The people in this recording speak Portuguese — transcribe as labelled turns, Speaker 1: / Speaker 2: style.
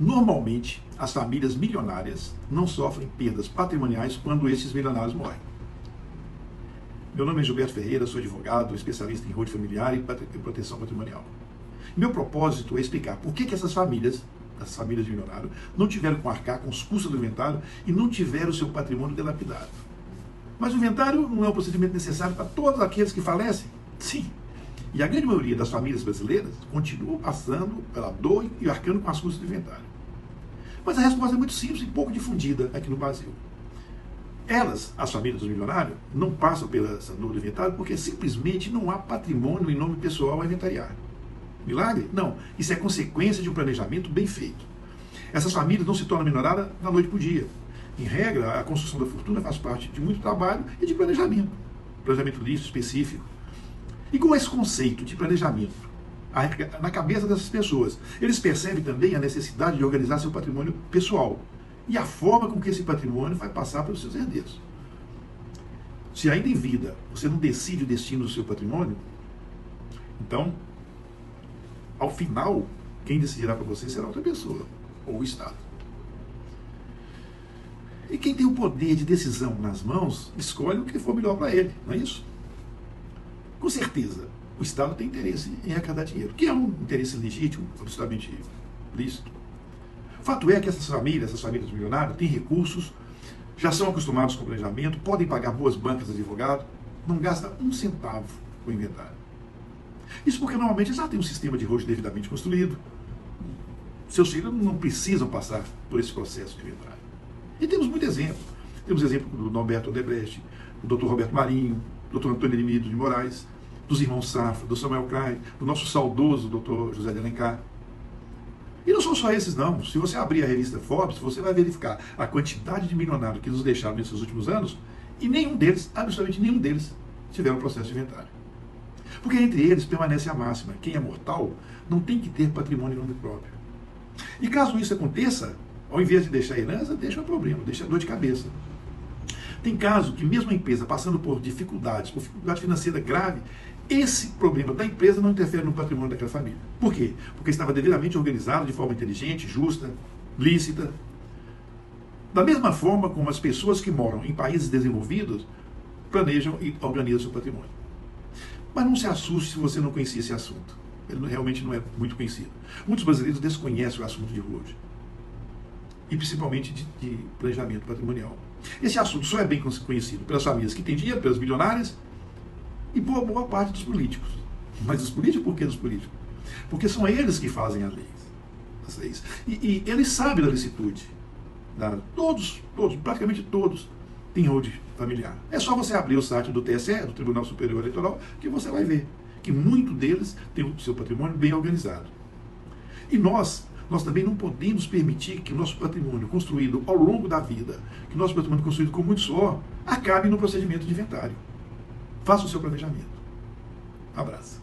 Speaker 1: Normalmente, as famílias milionárias não sofrem perdas patrimoniais quando esses milionários morrem. Meu nome é Gilberto Ferreira, sou advogado, especialista em road familiar e proteção patrimonial. Meu propósito é explicar por que essas famílias de milionário, não tiveram que arcar com os custos do inventário e não tiveram o seu patrimônio dilapidado. Mas o inventário não é um procedimento necessário para todos aqueles que falecem? Sim. E a grande maioria das famílias brasileiras continuam passando pela dor e arcando com as custas do inventário. Mas a resposta é muito simples e pouco difundida aqui no Brasil. Elas, as famílias dos milionários, não passam pela dor do inventário porque simplesmente não há patrimônio em nome pessoal a inventariar. Milagre? Não. Isso é consequência de um planejamento bem feito. Essas famílias não se tornam milionárias da noite para o dia. Em regra, a construção da fortuna faz parte de muito trabalho e de planejamento. Planejamento lícito, específico. E com esse conceito de planejamento na cabeça dessas pessoas, eles percebem também a necessidade de organizar seu patrimônio pessoal e a forma com que esse patrimônio vai passar pelos seus herdeiros. Se ainda em vida você não decide o destino do seu patrimônio, então, ao final, quem decidirá para você será outra pessoa, ou o Estado. E quem tem o poder de decisão nas mãos, escolhe o que for melhor para ele, não é isso? Com certeza, o Estado tem interesse em arrecadar dinheiro, que é um interesse legítimo, absolutamente lícito. O fato é que essas famílias milionárias, têm recursos, já são acostumados com o planejamento, podem pagar boas bancas de advogado, não gastam um centavo com o inventário. Isso porque normalmente eles já têm um sistema de rojo devidamente construído. Seus filhos não precisam passar por esse processo de inventário. E temos muito exemplo. Temos exemplo do Norberto Odebrecht, do Dr. Roberto Marinho, do Dr. Antônio Hermídio de Moraes, dos irmãos Safra, do Samuel Klein, do nosso saudoso Dr. José de Alencar. E não são só esses, não. Se você abrir a revista Forbes, você vai verificar a quantidade de milionários que nos deixaram nesses últimos anos e nenhum deles, absolutamente nenhum deles, tiveram processo de inventário. Porque entre eles permanece a máxima: quem é mortal não tem que ter patrimônio em nome próprio. E caso isso aconteça, ao invés de deixar herança, deixa um problema, deixa dor de cabeça. Tem caso que mesmo a empresa passando por dificuldade financeira grave, esse problema da empresa não interfere no patrimônio daquela família. Por quê? Porque estava devidamente organizado de forma inteligente, justa, lícita. Da mesma forma como as pessoas que moram em países desenvolvidos planejam e organizam seu patrimônio. Mas não se assuste se você não conhecia esse assunto. Ele realmente não é muito conhecido. Muitos brasileiros desconhecem o assunto de hoje. E principalmente de planejamento patrimonial. Esse assunto só é bem conhecido pelas famílias que têm dinheiro, pelas milionárias e por boa parte dos políticos. Mas os políticos, por que dos políticos? Porque são eles que fazem as leis. E eles sabem da licitude. Todos, praticamente todos, têm road familiar. É só você abrir o site do TSE, do Tribunal Superior Eleitoral, que você vai ver que muito deles tem o seu patrimônio bem organizado. E nós também não podemos permitir que o nosso patrimônio construído ao longo da vida, que o nosso patrimônio construído com muito suor, acabe no procedimento de inventário. Faça o seu planejamento. Abraço.